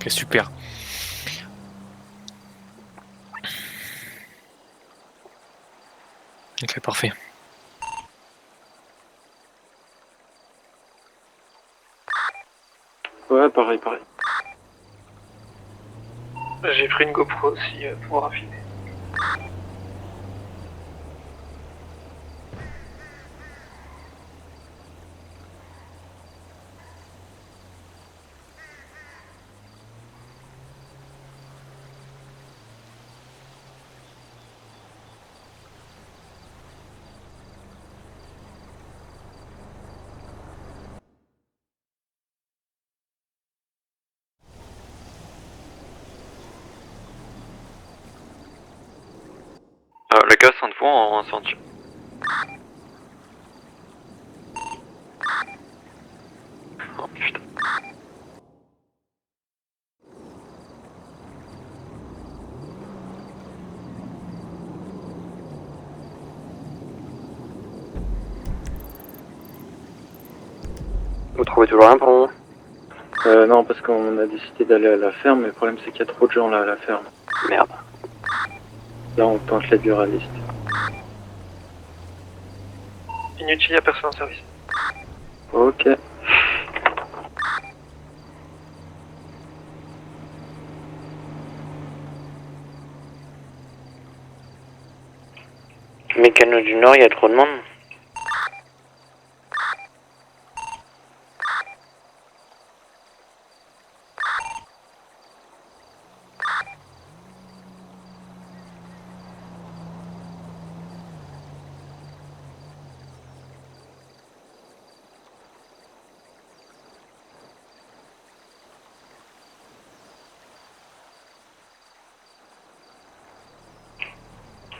Ok, super. Ok, parfait. Ouais, pareil. J'ai pris une GoPro aussi pour affiner. Les gars, sont devant en sentier. Oh putain. Vous trouvez toujours rien pour le moment? Non, parce qu'on a décidé d'aller à la ferme, mais le problème c'est qu'il y a trop de gens là à la ferme. Merde. Là, on tente la buraliste. Inutile, y'a personne en service. Ok. Mécano du Nord, il y a trop de monde.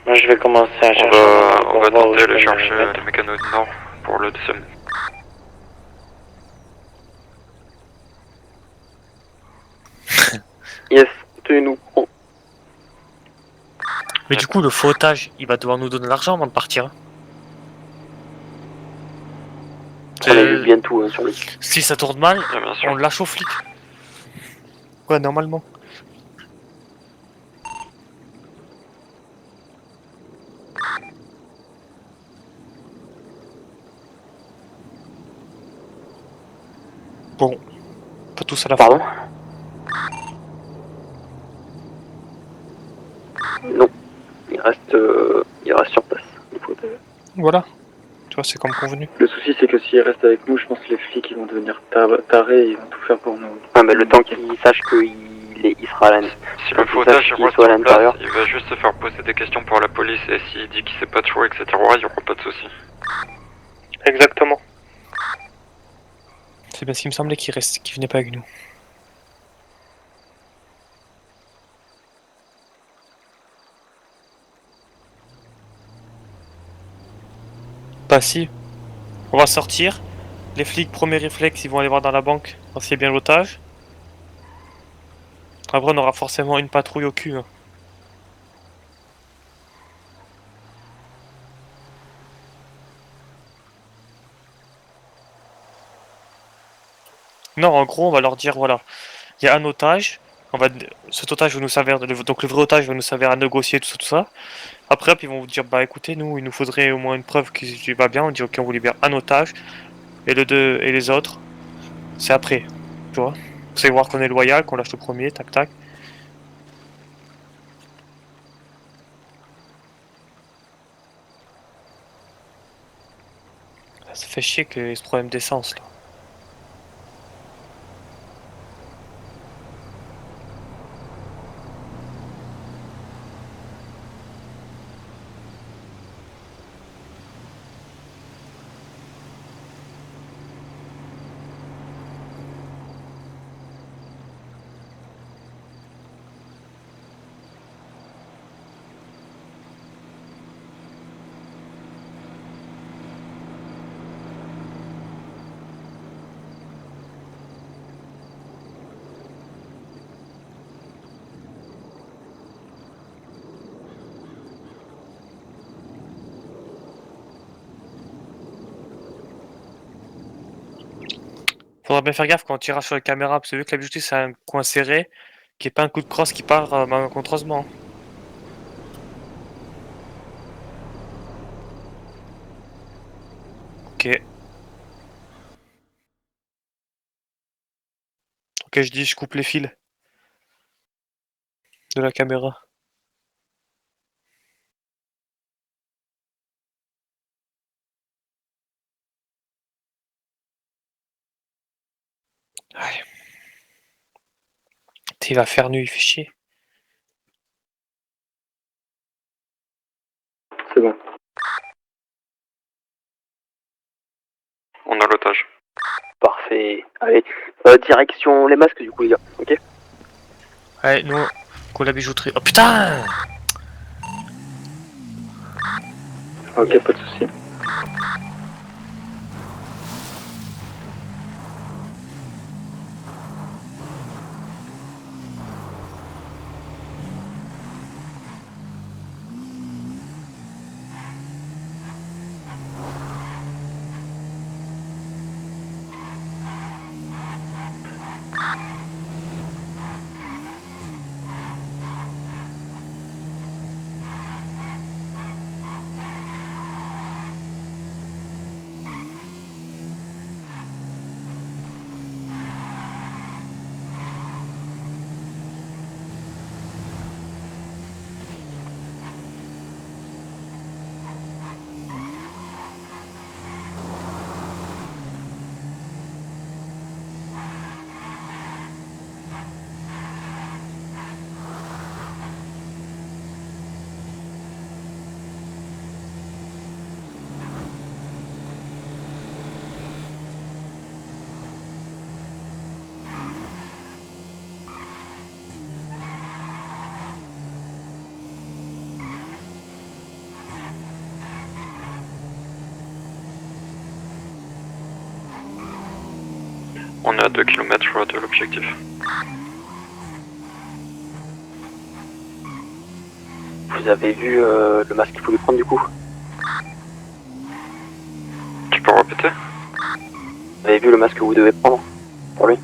Moi, je vais commencer à chercher. On va tenter de chercher les mécanos du Nord pour le deuxième. Yes, tenez-nous. Oh. Mais du coup, le faux otage, il va devoir nous donner l'argent avant de partir. On a vu bien tout hein, sur lui. Si ça tourne mal, Ah, bien sûr. on le lâche aux flics. Ouais, normalement. Bon, pas tous à la Pardon? fois. Non. Il reste sur place. Voilà. Tu vois, c'est comme convenu. Le souci c'est que s'il reste avec nous, je pense que les flics ils vont devenir tarés et ils vont tout faire pour nous. Ah, mais le temps qu'il sache qu'il sera à l'intérieur. Si le fautage il reste sur place, il va juste se faire poser des questions par la police et s'il dit qu'il sait pas toujours, etc., il y aura pas de souci. Exactement. C'est bien ce qu'il me semblait qu'il venait pas avec nous. Bah si. On va sortir. Les flics, premier réflexe, ils vont aller voir dans la banque, voir s'il y a bien l'otage. Après, on aura forcément une patrouille au cul. Hein. Non, en gros, on va leur dire, voilà, il y a un otage. Cet otage va nous servir, donc le vrai otage va nous servir à négocier tout ça, tout ça. Après, hop, ils vont vous dire, bah écoutez, nous, il nous faudrait au moins une preuve qu'il va bien. On dit, ok, on vous libère un otage. Et et les autres, c'est après. Tu vois? C'est voir qu'on est loyal, qu'on lâche le premier, tac tac. Ça fait chier qu'il y ait ce problème d'essence là. Faudra bien faire gaffe quand on tirera sur les caméras, parce que vu que la bijouterie c'est un coin serré, qu'il n'y ait pas un coup de crosse qui part malencontreusement. Ok. Ok, je dis, je coupe les fils de la caméra. Ouais. Il va faire nuit, il fait chier. C'est bon. On a l'otage. Parfait. Allez, direction les masques du coup les gars, ok? Ouais, nous, qu'on la bijouterie. Oh putain! Ok, pas de soucis. On est à 2 km de l'objectif. Vous avez vu le masque qu'il faut lui prendre du coup? Tu peux répéter? Vous avez vu le masque que vous devez prendre pour lui?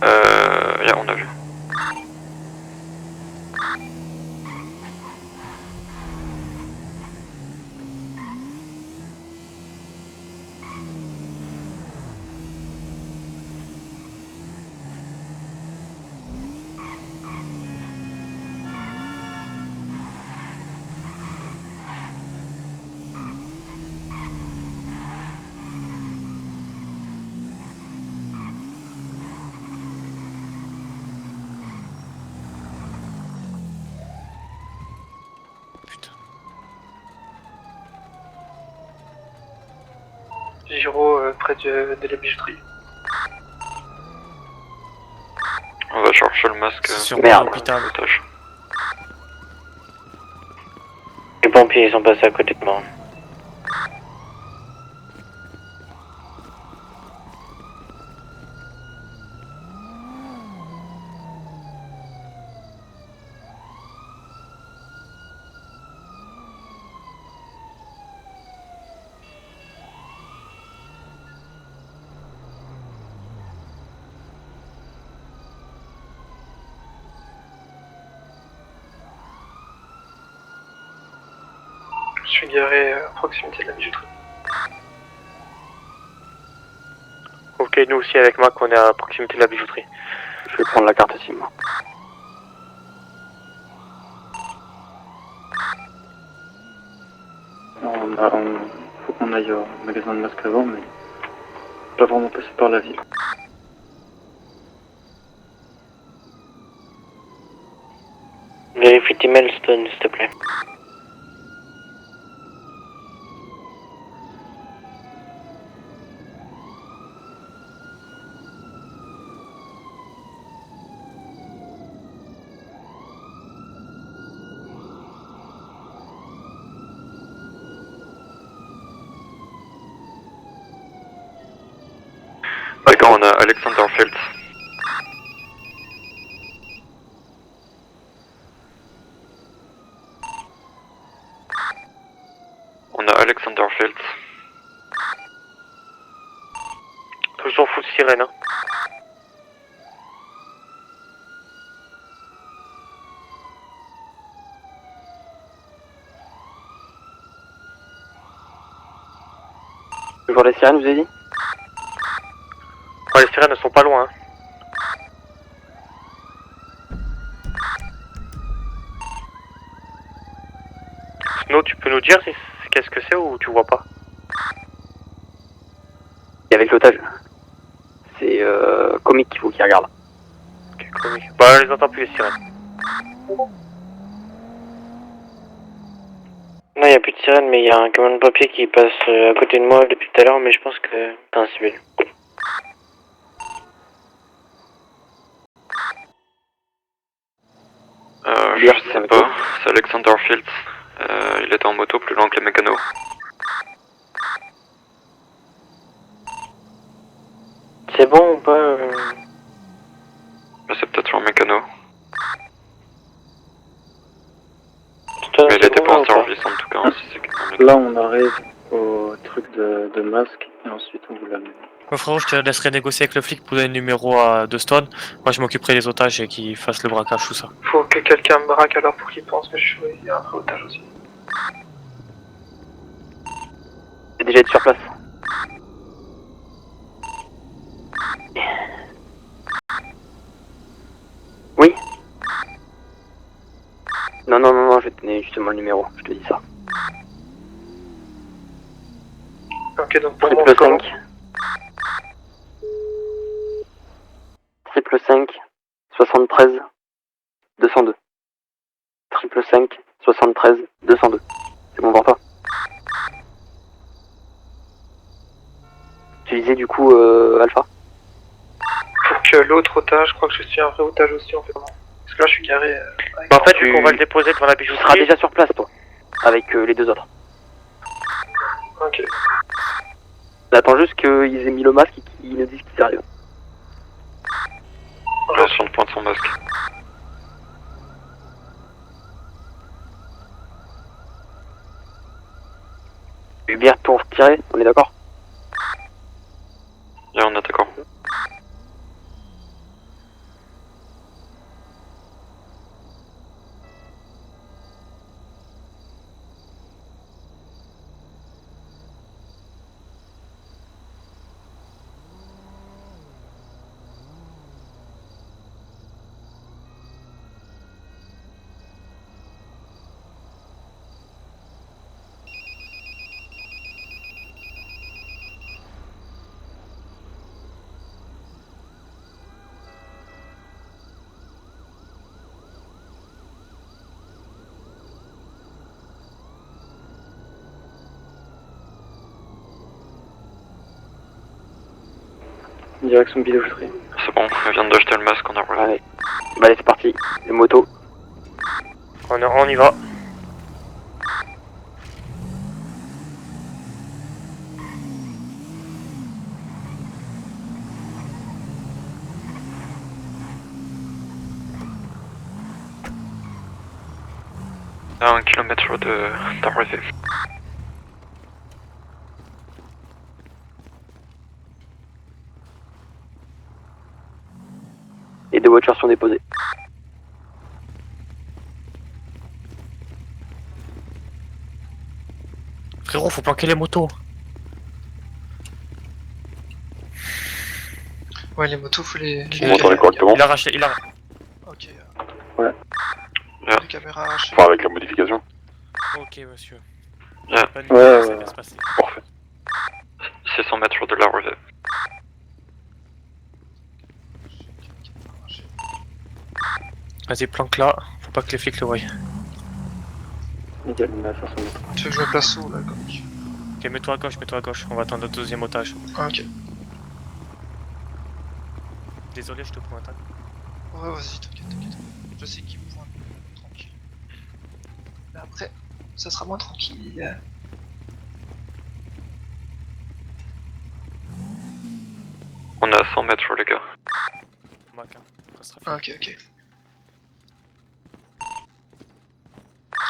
Yeah, on a vu. Putain. Giro près de la bijouterie. On va chercher le masque. C'est sur Merde. l'hôpital. L'otage. Les pompiers, ils sont passés à côté de moi. Je suis garé à proximité de la bijouterie. Ok, nous aussi avec Mac, on est à proximité de la bijouterie. Je vais prendre la carte SIM. Faut qu'on aille au magasin de masques avant, mais pas vraiment passer par la ville. Vérifie tes mails, Stone, s'il te plaît. D'accord, on a Alexander Fields. On a Alexander Fields. Toujours full sirène, hein. Toujours les sirènes, vous avez dit? Ouais, les sirènes ne sont pas loin, hein. Snow, tu peux nous dire qu'est-ce que c'est ou tu vois pas? Et avec l'otage. C'est comique qu'il faut qu'il regarde. Ok, comique. Bah, on les entend plus, les sirènes. Non, il n'y a plus de sirène, mais il y a un camion de papier qui passe à côté de moi depuis tout à l'heure, mais je pense que c'est un civil. Je sais pas, c'est Alexander Fields. Il était en moto plus loin que les mécanos. C'est bon ou pas Mais c'est peut-être un mécano. Toi, Mais il c'est était bon, pas là, en ou pas service en tout cas, hein, si c'est un mécano. Là, on arrive au truc de masque et ensuite on vous l'amène. Ouais, frérot, je te laisserai négocier avec le flic pour donner le numéro de Stone. Moi, je m'occuperai des otages et qu'ils fassent le braquage, tout ça. Faut que quelqu'un me braque alors pour qu'il pense que je suis. Il y a un otage aussi. J'ai déjà été sur place. Oui. Non, je vais te donner justement le numéro, je te dis ça. Ok, donc pour moi, Triple 5. Triple 5. 73. 202. Triple 5. 73. 202. C'est bon pour toi? Tu disais du coup Alpha? pour que l'autre otage, je crois que je suis un vrai otage aussi en fait. Parce que là, je suis garé. Avec Bah, en fait, Tu- vu qu'on va le déposer devant la Tu seras bijouterie. déjà sur place toi, avec les deux autres. Ok. On attend juste qu'ils aient mis le masque et qu'ils nous disent qu'ils arrivent. Version de pointe son masque. Tu veux bien tout retirer, on est d'accord? Yeah, on est d'accord. Direction bijouterie. C'est bon, elle vient d'acheter le masque, on a roulé. Allez. Bah allez c'est parti, les motos. On y va. À 1 km d'arrivée. Et deux voitures sont déposées. Frérot, faut planquer les motos. Ouais, les motos, faut les. Il- les m'entendez correctement? Il a arraché, il a. Ok. Ouais. Les caméras arrachées. Enfin, avec la modification. Ok, monsieur. Yeah. Pas de Ouais, nuit, ouais, ça ouais. va se passer. Parfait. 600 mètres de l'arrivée. Vas-y, planque là. Faut pas que les flics le voient. Il y a une à 500 mètres. Tu veux que je me place où là, comique? Ok, mets-toi à gauche, mets-toi à gauche. On va attendre notre deuxième otage. Ah, ok. Désolé, je te pointe. Hein. Ouais, vas-y, t'inquiète. Je sais qu'il me voit. Tranquille. Mais après, ça sera moins tranquille. On est à 100 mètres, les gars. Mac, hein. Ça sera Ah, ok.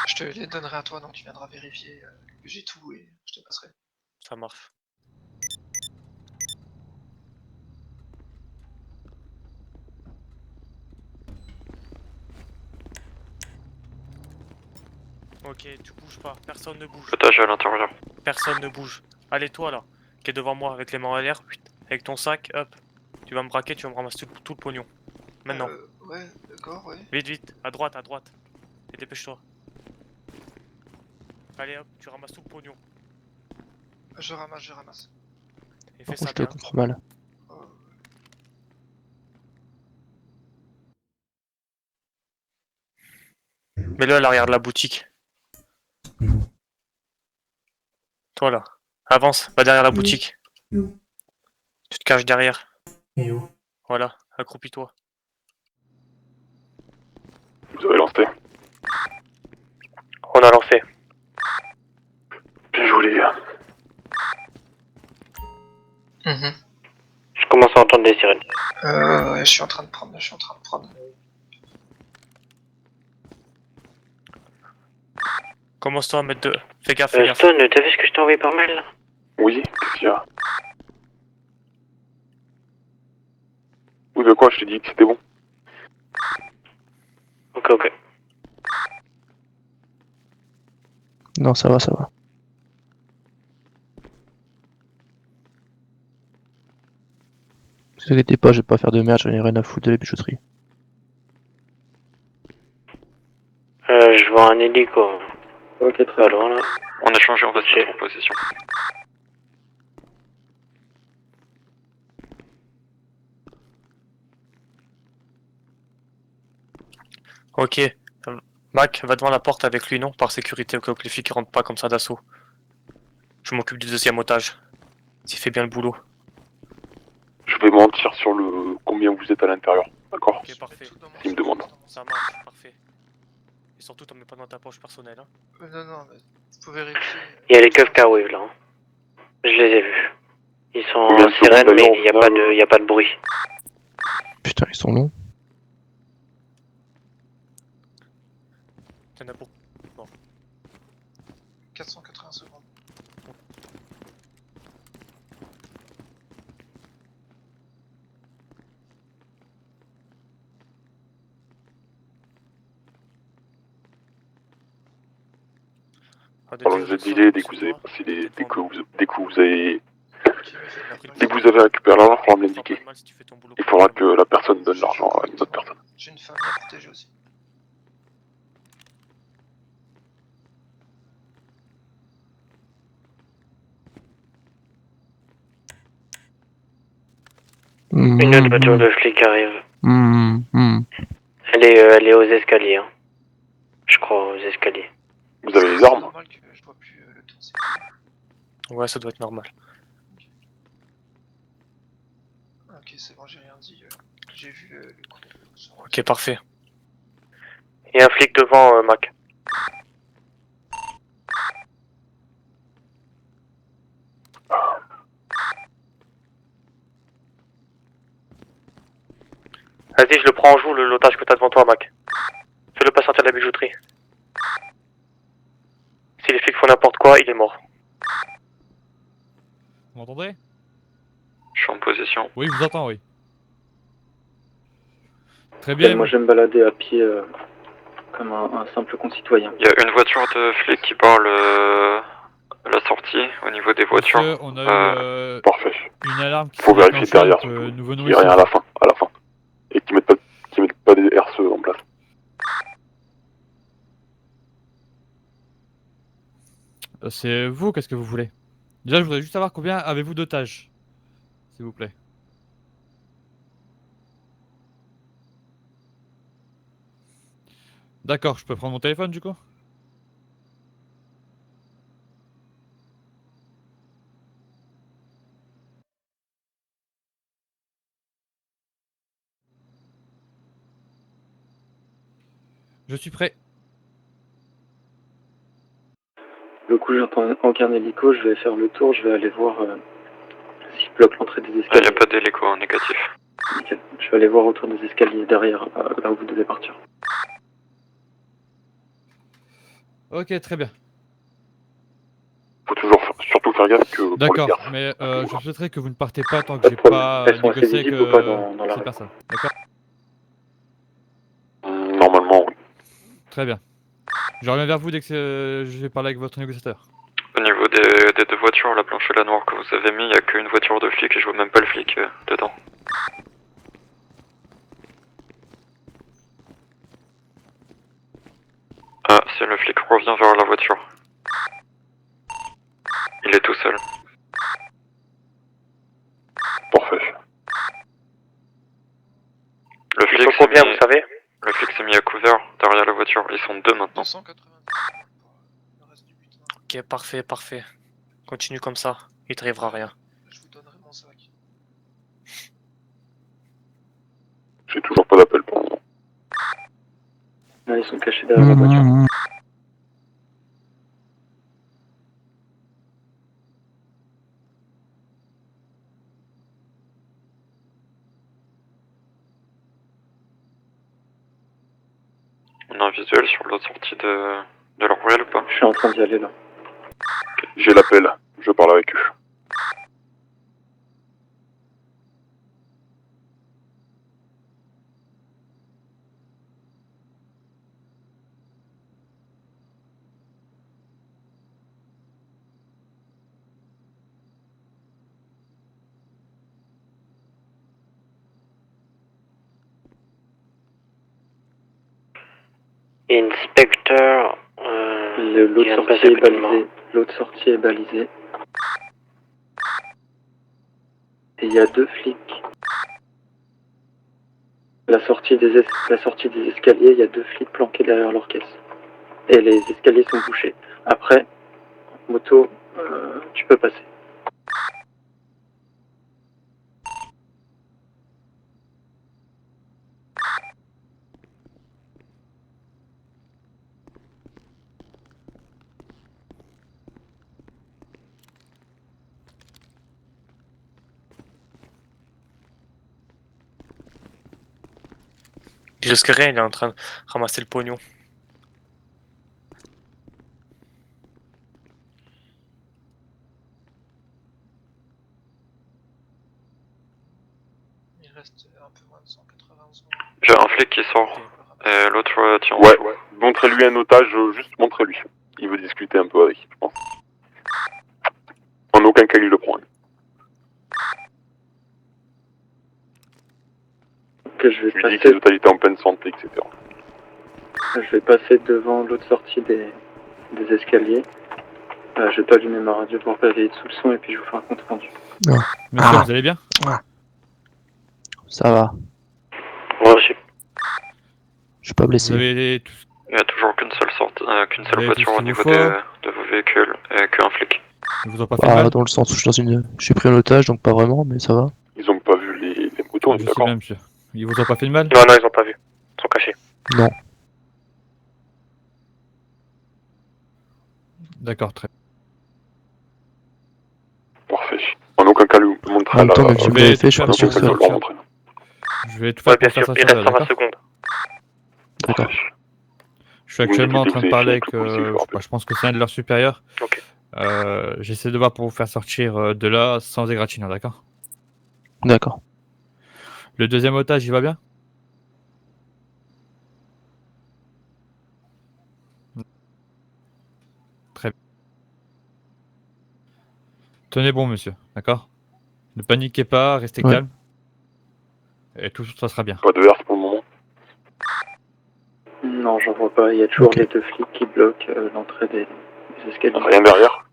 Je te les donnerai à toi, donc tu viendras vérifier que j'ai tout et je te passerai. Ça marche. Ok, tu bouges pas, personne ne bouge. L'otage est à l'intérieur. Personne ne bouge. Allez, toi là, qui est devant moi avec les mains en l'air, avec ton sac, hop. Tu vas me braquer, tu vas me ramasser tout le pognon. Maintenant. Ouais, d'accord, ouais. Vite, vite, à droite, à droite. Et dépêche-toi. Allez hop, tu ramasses tout le pognon. Je ramasse. Et fais Par contre, ça je te bien. comprends mal. Euh, Mets-le à l'arrière de la boutique. Toi là. Avance, va derrière la boutique. Tu te caches derrière. Voilà, accroupis-toi. Vous avez lancé. On a lancé. Bien joué les gars. Je commence à entendre des sirènes. ouais, je suis en train de prendre. Commence-toi à mettre de... Fais gaffe, fais gaffe. Stone, t'as vu ce que je t'ai envoyé par mail là? Oui, qu'est-ce qu'il y a? Ou de quoi je t'ai dit que c'était bon? Ok. Non, ça va, ça va. Ne vous inquiétez pas, je vais pas faire de merde, j'en ai rien à foutre de la bijouterie. Je vois un hélico. Ok, très Pas bien. loin là. On a changé, on va se Ok. mettre en position. Ok. Mac, va devant la porte avec lui, non? Par sécurité, au cas où que les flics rentrent pas comme ça d'assaut. Je m'occupe du deuxième otage. S'il fait bien le boulot. Je vais mentir sur le combien vous êtes à l'intérieur, d'accord? Ok, parfait. Il me demande. Ça marche, parfait. Et surtout, t'en mets pas dans ta poche personnelle, hein. Non, mais faut vérifier. Il y a les keufs Carwave là. Je les ai vus. Ils sont Combien en de sirène, secondes mais d'ailleurs, il n'y a pas de bruit. Putain, ils sont longs. T'en as beaucoup. 480 secondes. Parlons de delay dès que vous avez passé dès que vous avez récupéré l'argent, il faudra me l'indiquer. Il faudra que la personne donne l'argent à une autre personne. J'ai une famille à protéger aussi. Une autre voiture de flic arrive. Elle est aux escaliers. Hein. Je crois aux escaliers. Vous avez les armes? Normal que je vois plus le temps. Ouais, ça doit être normal. Ok, c'est bon, j'ai rien dit. J'ai vu le coup. Ok, parfait. Il y a un flic devant, Mac. Vas-y, je le prends en joue, l'otage que t'as devant toi, Mac. Fais-le pas sortir de la bijouterie. Si les flics font n'importe quoi, il est mort. Vous m'entendez? Je suis en position. Oui, je vous entends, oui. Très bien. Moi, je vais me balader à pied comme un simple concitoyen. Il y a une voiture de flic qui parle la sortie au niveau des voitures. Monsieur, on a eu Parfait. une alarme qui Faut s'est vérifier déclenchée, derrière donc surtout. nous venons Il n'y a rien ici. à la fin. Et qu'ils mettent pas des RCE en place. C'est vous, qu'est-ce que vous voulez? Déjà, je voudrais juste savoir combien avez-vous d'otages, s'il vous plaît. D'accord, je peux prendre mon téléphone du coup? Je suis prêt. Du coup, j'entends aucun hélico, je vais faire le tour, je vais aller voir s'il bloque l'entrée des Il n'y escaliers. a pas d'hélico en négatif. Nickel. Je vais aller voir autour des escaliers derrière, là où vous devez partir. Ok, très bien. Faut surtout faire gaffe que. D'accord, pour les mais garçons. je souhaiterais que vous ne partez pas tant que Pas de j'ai problème. pas Elles sont assez négocié avec visibles ou pas dans la ces rue? personnes. D'accord? Normalement, oui. Très bien. Je reviens vers vous dès que je vais parler avec votre négociateur. Au niveau des deux voitures, la blanche et la noire que vous avez mis, il n'y a qu'une voiture de flic et je vois même pas le flic dedans. Ah, si le flic revient vers la voiture. Il est tout seul. Parfait. Le Il flic faut s'est combien, mis... vous savez? Le flic s'est mis à couvert derrière la voiture. Ils sont deux maintenant. 280 pour le reste du butin. Ok, parfait, parfait. Continue comme ça, il t'arrivera rien. Je vous donnerai mon sac. J'ai toujours pas d'appel pour le moment. Là, ils sont cachés derrière la voiture. On a un visuel sur l'autre sortie de leur ruelle ou pas? Je suis en train d'y aller là. J'ai l'appel, je parle avec eux. Inspecteur. L'autre sortie est balisée. Et il y a deux flics. La sortie des escaliers, il y a deux flics planqués derrière leur caisse. Et les escaliers sont bouchés. Après, moto, tu peux passer. Il risque rien, il est en train de ramasser le pognon. Il reste un peu moins de 180 secondes. J'ai un flic qui sort. Et l'autre tient. Ouais, montrez-lui un otage, juste montrez-lui. Il veut discuter un peu avec, je pense. En aucun cas il le prend. Que je vais Je lui dis que les otages étaient en pleine santé, etc. Je vais passer devant l'autre sortie des escaliers. Je vais pas allumer ma radio pour pas veiller sous le son et puis je vous fais un compte rendu. Monsieur, vous allez bien? Ça va. Reçu. Je suis pas Vous blessé. avez tout... Il n'y a toujours qu'une seule qu'une seule Vous avez voiture tout ce au qu'il niveau vous faut de vos véhicules et qu'un flic. Ils vous ont pas fait mal? Dans le sens où je suis pris en otage, donc pas vraiment, mais ça va. Ils ont pas vu les motos, on est Je sais d'accord? bien, monsieur. Ils vous ont pas fait de mal? Non, non, ils ont pas vu. Ils sont cachés. Non. D'accord, très bien. Parfait. En aucun cas lui montrer En même temps, la... même si vous l'avez fait, je suis En pas sûr aucun que cas ça. leur montrer. Je vais tout faire Ouais, bien pour faire sûr. ça Il sur reste là, 20 d'accord? secondes. D'accord. Je suis actuellement en Vous train de écoutez, parler avec avec, le policier, je le rappelle. je pense que c'est un de leurs supérieurs. Ok. J'essaie de voir pour vous faire sortir de là sans égratignure, d'accord? D'accord. Le deuxième otage, il va bien? Très bien. Tenez bon, monsieur, d'accord? Ne paniquez pas, restez Ouais. calme. Et tout ça sera bien. Pas de herse pour le moment. Non, j'en vois pas. Il y a toujours Ok. les deux flics qui bloquent l'entrée des escaliers. Rien derrière.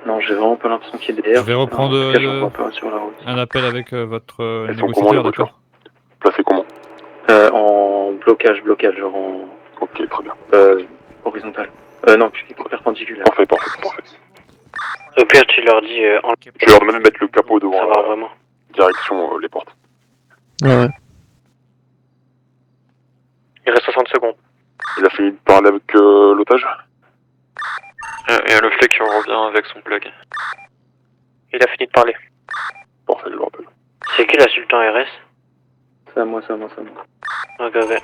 Non, j'ai vraiment pas l'impression qu'il y ait des airs. Je vais reprendre En tout cas, j'en vois pas sur la route. un appel avec votre Elles sont comment, les négociateur, voitures? d'accord? Placé comment? En blocage, genre en Ok, très bien. horizontal. Non, perpendiculaire. Parfait. Au pire, tu leur dis en... Ok, Je vais leur demander de mettre le capot Ça devant va la vraiment. direction les portes. Ouais. Il reste 60 secondes. Il a fini de parler avec l'otage? Et le flic revient avec son plug. Il a fini de parler. Parfait, je le rappelle. C'est qui la sultan RS? C'est à moi. Ok, ok.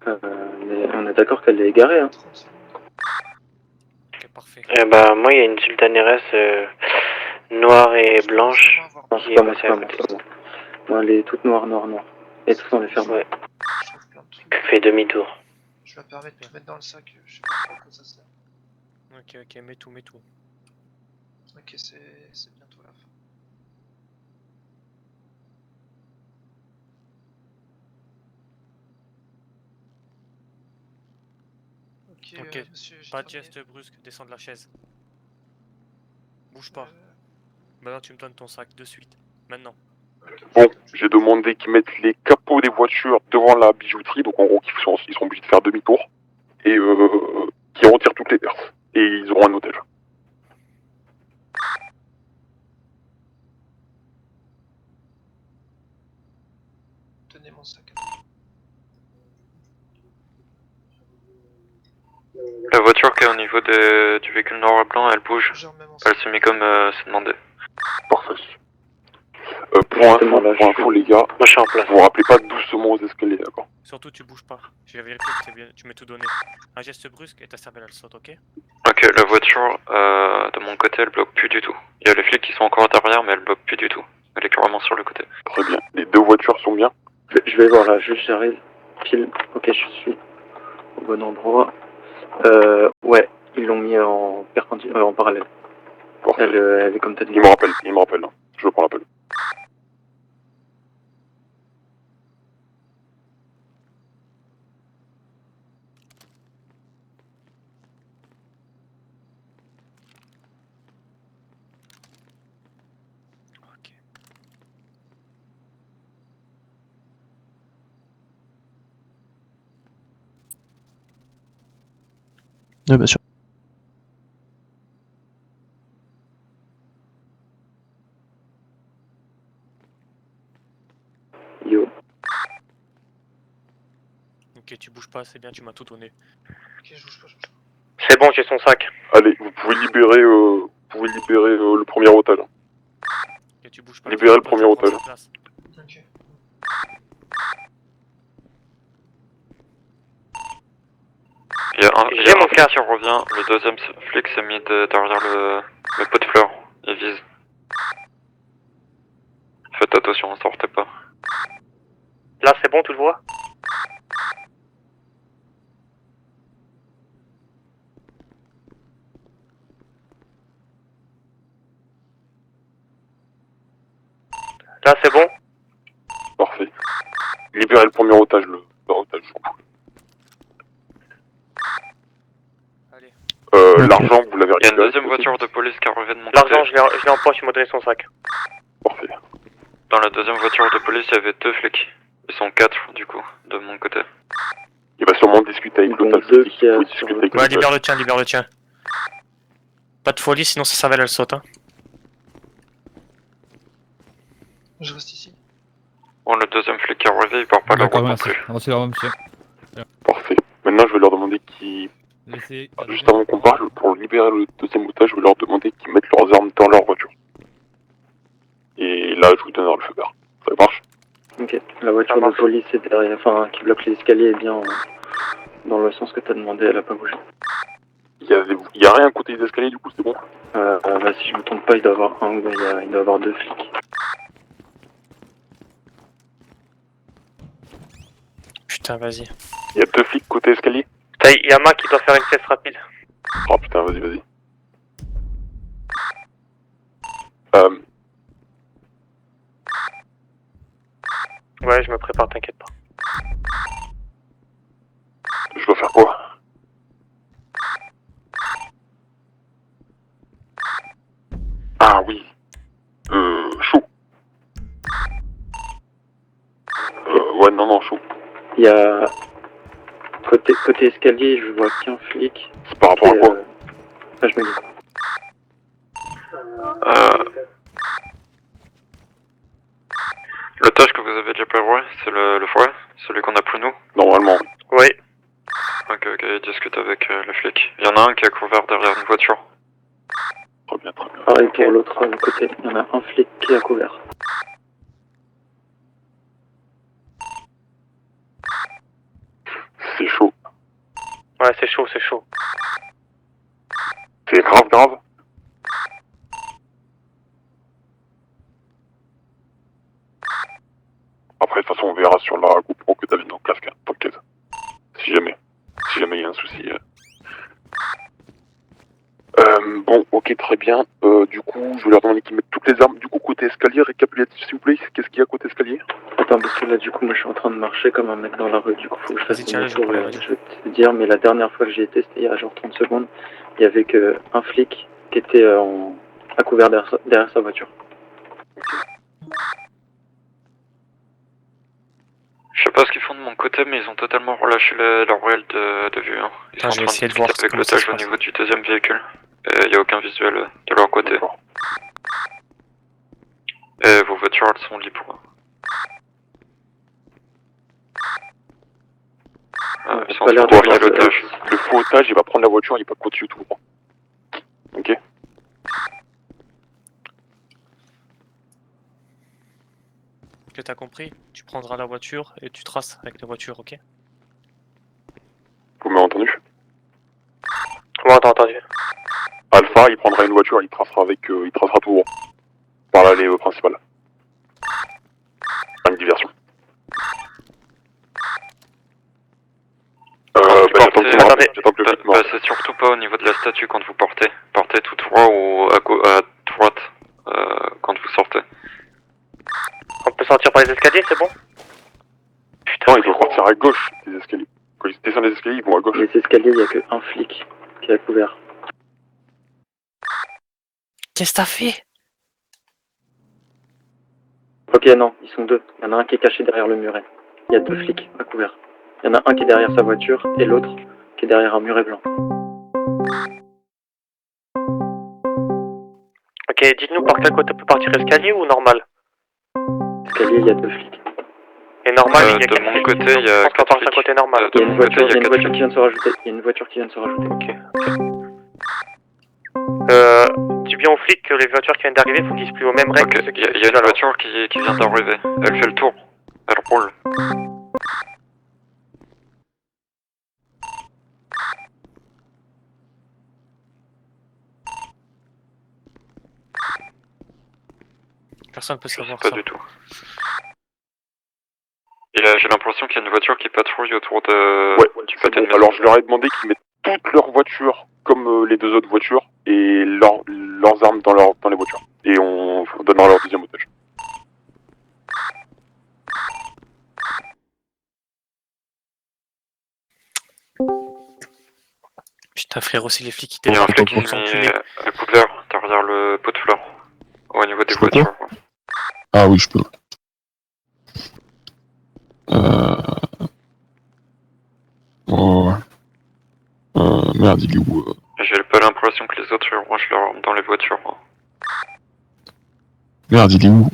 Mais on est d'accord qu'elle est égarée, hein. 30 secondes. ok, parfait. Eh bah, moi, il y a une sultan RS noire et blanche Non, qui c'est est pas moi, passée à côté. Moi, elle est toute noire. Et tout en les fermant. Ouais. Je trouve plein de trucs. Fais demi-tour. Je vais me permettre de tout mettre dans le sac. Je sais pas trop à quoi ça sert. Ok, mets tout. Ok, c'est bientôt la fin. Ok, monsieur, j'ai pas de terminé. geste brusque, descends de la chaise. Bouge pas. Euh, Maintenant tu me donnes ton sac de suite. Maintenant. Bon, j'ai demandé qu'ils mettent les capots des voitures devant la bijouterie, donc en gros ils sont obligés de faire demi-tour, et qu'ils retirent toutes les pertes. Et ils auront un otage. Tenez mon sac. La voiture qui est au niveau du véhicule noir et blanc, elle bouge. Je remets mon Elle sac. se met comme c'est demandé. Parfait. Pour info les gars, Moi, je suis en place. vous vous rappelez pas doucement aux escaliers, d'accord? Surtout tu bouges pas. J'ai vérifié que tu m'as tout donné. Un geste brusque et ta cervelle elle saute, ok? Ok, la voiture, de mon côté, elle bloque plus du tout. Il y a les flics qui sont encore derrière, mais elle bloque plus du tout. Elle est carrément sur le côté. Très bien. Les deux voitures sont bien? Je vais voir là, juste j'arrive. Pile. Ok, je suis au bon endroit. Ouais, ils l'ont mis en perpendiculaire, en parallèle. Parfait. Elle est comme t'as dit. Il me rappelle. Hein. Je prends l'appel. Ok. Ouais, bien sûr. Yo. Ok, tu bouges pas, c'est bien, tu m'as tout donné. Ok, je bouge pas. C'est bon, j'ai son sac. Allez, vous pouvez libérer le premier otage. Ok, tu bouges pas. Libérez le Toi, tu premier prends sa otage. place. Ok. Il y a un J'ai mon flic qui revient, le deuxième flic s'est mis derrière le pot de fleurs. Il vise. Faites attention, sortez pas. Là, c'est bon, tu le vois? Là, c'est bon? Parfait. Libérez le premier otage, le otage. Allez. L'argent, vous l'avez Il y a récupéré? une deuxième voiture de police qui revient de mon L'argent, côté. je l'ai en poche, il m'a donné son sac. Parfait. Dans la deuxième voiture de police, il y avait 2 flics. Ils sont 4 du coup, de mon côté. Il va sûrement discuter avec Donc, l'otage. deux Il qui a faut sur discuter le- avec Ouais, l'otage. libère le tien. Pas de folie, sinon sa cervelle elle saute, hein. Je reste ici. Bon, le deuxième flic qui est arrivé, il part pas la route D'accord, non merci. plus. Merci, au revoir, monsieur. Parfait. Maintenant, je vais leur demander qu'ils... Laissez. Juste avant qu'on parle, pour libérer le deuxième otage, je vais leur demander qu'ils mettent leurs armes dans leur voiture. Et là, je vous donnerai le feu vert. Ça marche? Ok. La voiture Ça de marche. police est derrière, enfin, qui bloque les escaliers est bien dans le sens que t'as demandé, elle a pas bougé. Il y a rien à côté des escaliers, du coup, c'est bon? Bah, si je me trompe pas, il doit y avoir un, il doit y avoir deux flics. Putain, vas-y. Il y a 2 flics côté escalier? Il y a Mac qui doit faire une pièce rapide. Oh putain, vas-y. Ouais, je me prépare, t'inquiète pas. Je dois faire quoi? Ah oui. Chaud. Ouais, non, chaud. Il y a côté escalier, je vois qu'un flic. C'est par rapport à quoi? Là, je me dis. L'otage que vous avez déjà prévu, c'est le foyer, celui qu'on a plus nous. Normalement. Oui. Ok, discute avec le flic. Il y en a un qui est couvert derrière une voiture. Très bien. Pareil pour l'autre côté, il y en a un flic qui a couvert. C'est chaud. Ouais, c'est chaud. C'est grave. après, de toute façon, on verra sur la GoPro que t'avais dans le casque, hein, t'inquiète. Si jamais il y a un souci. Bon, ok, très bien. Du coup, je vais leur demander qu'ils mettent toutes les armes. Du coup, côté escalier, récapitulatif, s'il vous plaît. Qu'est-ce qu'il y a côté escalier? Attends, parce que là, du coup, moi, je suis en train de marcher comme un mec dans la rue. Du coup, faut que je fasse Vas-y, mon tiens, je tour. prends la Et, radio. je vais te dire, mais la dernière fois que j'y étais, c'était il y a genre 30 secondes. Il y avait que un flic qui était à couvert derrière sa voiture. Je sais pas ce qu'ils font de mon côté, mais ils ont totalement relâché leur réel de vue. Hein. Ils Attends, sont je en vais train essayer de de voir discuter avec comment ça l'otage se au passe. niveau du deuxième véhicule. Et y a aucun visuel de leur côté. D'accord. Et vos voitures, elles sont libres. Ils sont en pas l'air train de d'avoir regarder l'otage. Le faux otage, il va prendre la voiture, il va continuer tout droit. Ok? Que t'as compris? Tu prendras la voiture et tu traces avec la voiture, ok? Vous m'avez entendu? Moi, t'as entendu. Alpha, il prendra une voiture, il tracera tout droit. Par l'allée principale. Pas une diversion. J'attends que le flic me C'est surtout pas au niveau de la statue quand vous portez. Portez tout droit ou à droite quand vous sortez. On peut sortir par les escaliers, c'est bon? Non, ils doivent partir à gauche des escaliers. Quand ils descendent les escaliers, ils vont à gauche. Les escaliers, il n'y a que un flic qui est à couvert. Qu'est-ce que t'as fait? Ok, non, ils sont deux. Il y en a un qui est caché derrière le muret. Il y a deux flics à couvert. Il y en a un qui est derrière sa voiture et l'autre qui est derrière un muret blanc. Ok, dites-nous par quel côté on peut partir, escalier ou normal? Escalier, il y a deux flics. Et normal, il y a de 4 mon flics. côté, il y a Je pense qu'on 4 part sur le flics. côté normal. Il y a une voiture, il y a quatre qui flics. vient de se rajouter. Il y a une voiture qui vient de se rajouter. Ok. Dis bien aux flics que les voitures qui viennent d'arriver, faut qu'ils se plient au même règle Ok, que ceux qui il y a une voiture qui vient d'arriver. Elle fait le tour. Elle roule. Personne peut Je sais savoir pas ça. du tout. Et j'ai l'impression qu'il y a une voiture qui patrouille autour de du C'est pâté de bon. maison. Alors je leur ai demandé qu'ils mettent toutes leurs voitures comme les deux autres voitures et leurs armes dans les voitures. Et on donnera leur deuxième otage. Putain, frère, aussi les flics qui Il y a un débarquent, flic qui ils est sont mis enculés. à couvert derrière le pot de fleurs. Au niveau des Je peux quoi? voitures. Ah oui, je peux. Oh, merde, il est où? J'ai pas l'impression que les autres rangent leurs armes dans les voitures. Hein. Merde, il est où?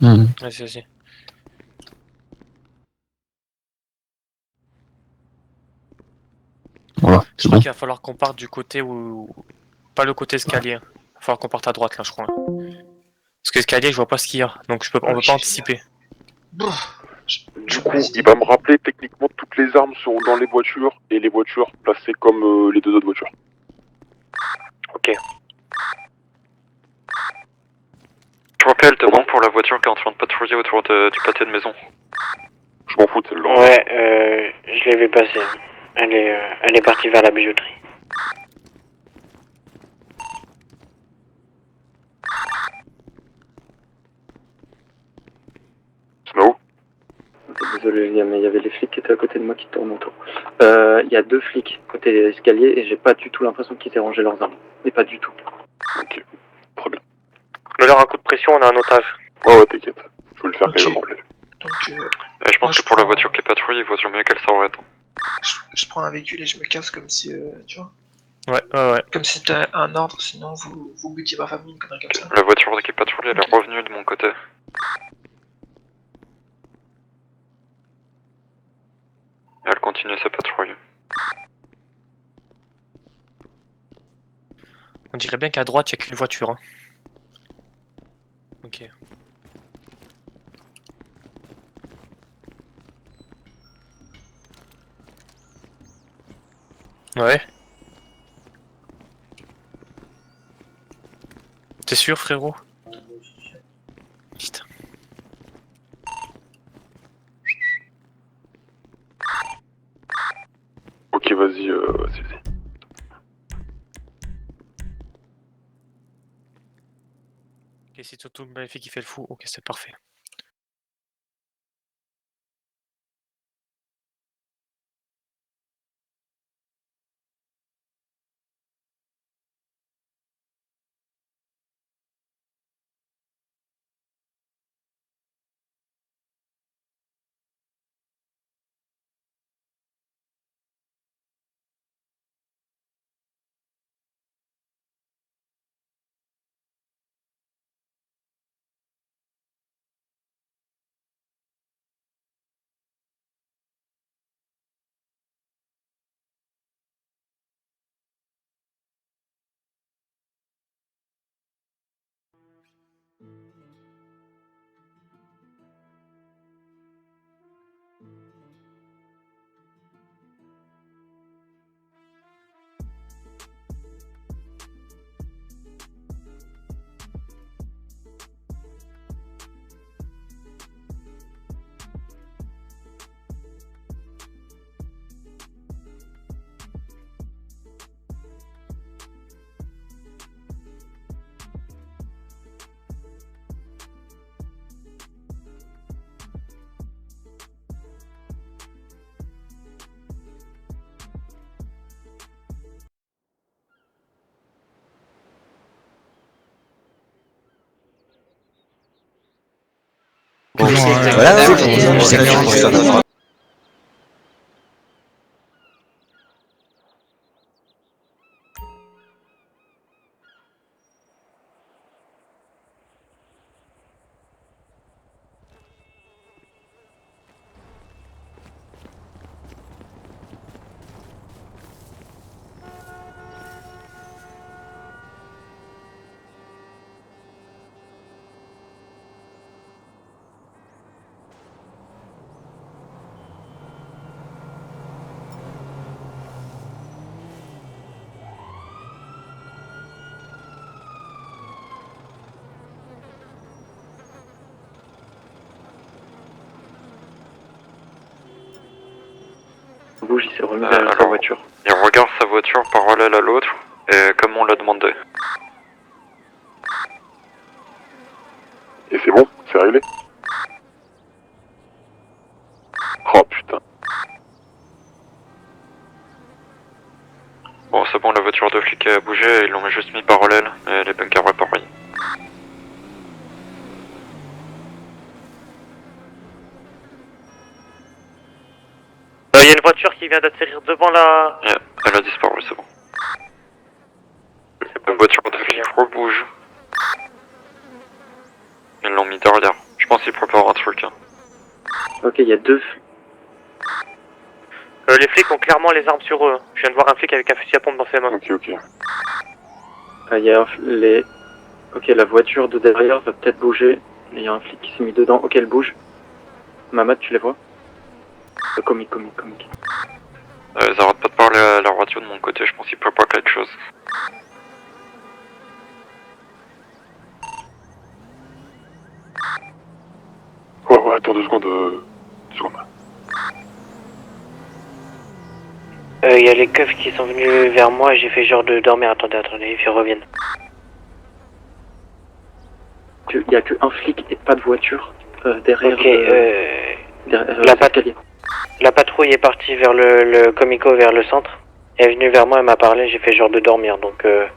Vas-y, vas-y. Voilà, Je c'est crois bon. qu'il va falloir qu'on parte du côté où... Pas le côté escalier. Il va falloir qu'on parte à droite, là, je crois. Parce que l'escalier, je vois pas ce qu'il y a. Donc on peut pas anticiper. Bon. Du coup, il va me rappeler techniquement toutes les armes sont dans les voitures et les voitures placées comme les deux autres voitures. Ok. Je rappelle, demande pour la voiture qui est en train de patrouiller autour du pâté de maison. Je m'en fous de celle-là. Ouais, je l'ai vu passer. Elle est partie vers la bijouterie. Snow? Désolé les gars, mais il y avait les flics qui étaient à côté de moi qui tournent autour. Il y a deux flics côté escalier et j'ai pas du tout l'impression qu'ils aient rangé leurs armes. Mais pas du tout. Ok, très bien. Mets-leur un coup de pression, on a un otage. Ouais, t'inquiète. Je vais le faire Ok. quand il va me rappeler. Donc, Je pense je que pour la prends- voiture qui est patrouille, il vaut mieux qu'elle s'arrête. je prends un véhicule et je me casse comme si, tu vois, Ouais. comme si c'était un ordre, sinon vous butiez ma famille, une connerie comme ça. La voiture qui patrouille, elle est revenue de mon côté. Elle continue sa patrouille. On dirait bien qu'à droite, il y a qu'une voiture. Hein. Ok. Ouais. T'es sûr, frérot? Putain. Ok, vas-y, vas-y. Ok, c'est surtout Maléfique qui fait le fou. Ok, c'est parfait. Bouge, il s'est remis derrière sa voiture. Il regarde sa voiture parallèle à l'autre, et comme on l'a demandé. Et c'est bon, c'est réglé. Oh putain. Bon, c'est bon, la voiture de flic a bougé, ils l'ont juste mis parallèle, et les bunkers réparés. Il y a une voiture qui vient d'atterrir devant la... Yeah, elle a disparu, c'est bon. La voiture de flic rebouge. Ils l'ont mis derrière. Je pense qu'ils préparent un truc. Hein. Ok, il y a deux... les flics ont clairement les armes sur eux. Je viens de voir un flic avec un fusil à pompe dans ses mains. Ok, ok. Il y a les... Ok, la voiture de derrière va peut-être bouger. Il y a un flic qui s'est mis dedans. Ok, elle bouge. Mamad, tu les vois? Comique. Ils arrêtent pas de parler à la radio de mon côté, je pense qu'ils préparent quelque chose. Ouais, attends 2 secondes. 2 secondes. Il y a les keufs qui sont venus vers moi et j'ai fait genre de dormir. Attendez, ils reviennent. Il y a que un flic et pas de voiture derrière. Ok, l'escalier. La patrouille est partie vers le Comico, vers le centre. Elle est venue vers moi, elle m'a parlé, j'ai fait genre de dormir, donc là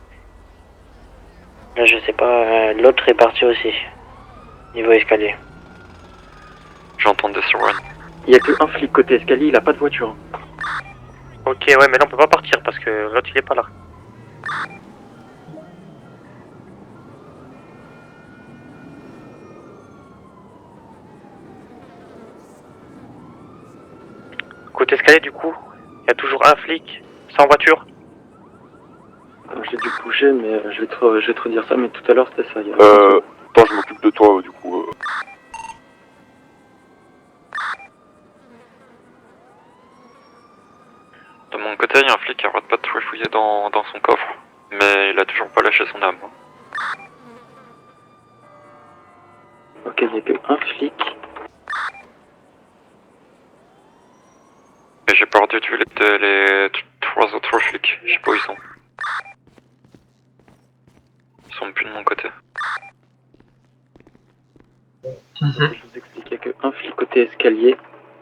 je sais pas, l'autre est parti aussi, niveau escalier. J'entends des sirènes. Il y a que un flic côté escalier, il a pas de voiture. Ok, ouais, mais là on peut pas partir parce que l'autre il est pas là. Côté escalier du coup, il y a toujours un flic, sans voiture. J'ai dû bouger, mais je vais te redire ça, mais tout à l'heure c'était ça. Attends, je m'occupe de toi, du coup. De mon côté, il y a un flic qui arrête pas de fouiller dans son coffre. Mais il a toujours pas lâché son âme. qu'un flic. Et j'ai perdu de vue les 3 autres flics, je sais pas où ils sont. Ils sont plus de mon côté. Je vous expliquais qu'un flic côté escalier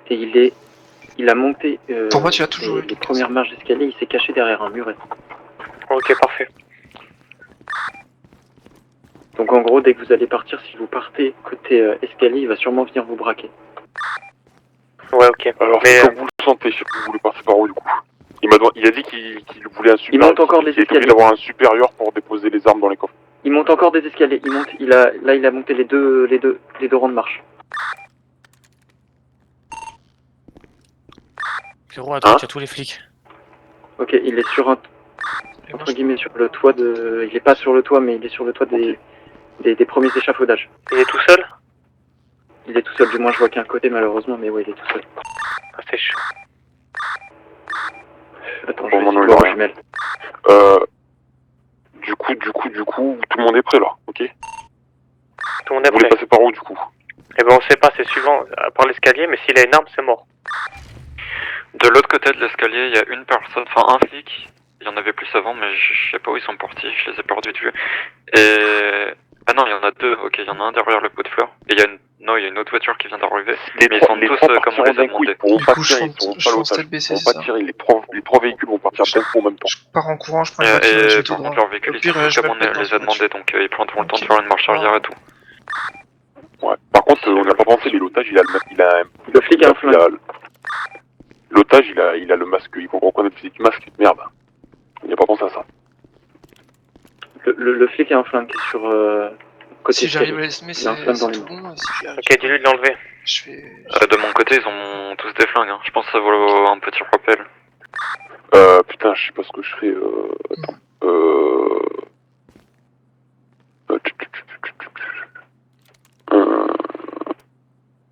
et il a monté Pour moi, tu as toujours eu les quelqu'un. premières marches d'escalier, il s'est caché derrière un muret. Ok, parfait. Donc en gros, dès que vous allez partir, si vous partez côté escalier, il va sûrement venir vous braquer. Ouais, ok. Alors, Mais, c'est comme vous le sentez, vous voulez passer par où du coup? Il a dit qu'il voulait un supérieur. monte encore les Il est obligé escaliers. d'avoir un supérieur pour déposer les armes dans les coffres. Il monte encore des escaliers. Il a monté les deux rangs de marche. Pierrot, à droite, il y a tous les flics. Ok, il est sur entre guillemets sur le toit de. Il est pas sur le toit, mais il est sur le toit des premiers échafaudages. il est tout seul? Il est tout seul, du moins je vois qu'un côté malheureusement, mais ouais, il est tout seul. Ah, c'est chaud. Attends, je Bon, vais non, essayer de il a voir rien. aux jumelles. Du coup, tout le monde est prêt là, ok? Tout le monde est Vous voulez prêt. passer par où du coup? Eh ben, on sait pas, c'est suivant. Par l'escalier, mais s'il a une arme, c'est mort. De l'autre côté de l'escalier, il y a une personne, enfin un flic. Il y en avait plus avant, mais je sais pas où ils sont partis, je les ai perdus de vue. Et... Ah non, il y en a deux, ok, il y en a un derrière le pot de fleurs. Et il y a une autre voiture qui vient d'arriver. Mais ils sont tous comme on les a demandé. Ils pourront Du pas coup, tirer, je ils seront fonce pas l'otage. tête baissée, Ils c'est pourront pas ça. tirer, les trois véhicules vont partir d'un coup en même temps. Je pars en courant, je prends une voiture et je vais Et tout par droit. contre, leurs véhicules, Au ils sont pire, tous je comme vais on me mettre les dans a une demandé, voiture. donc ils prendront le temps de Ok. faire une marche arrière et tout. Ouais. Par contre, on n'a pas pensé, mais l'otage, Le flic a un flingue. l'otage, il a le masque, il faut reconnaître physique du masque. Merde. Il n'a pas pensé à ça. Le flic a un flingue sur côté Si j'arrive escalier. à les semer, Il a un flingue dans c'est les tout mains. bon. Et si j'y arrive Ok, dis-lui de l'enlever. je vais. De mon côté, ils ont tous des flingues, hein. Je pense que ça vaut un petit rappel. Putain, je sais pas ce que je fais. Attends.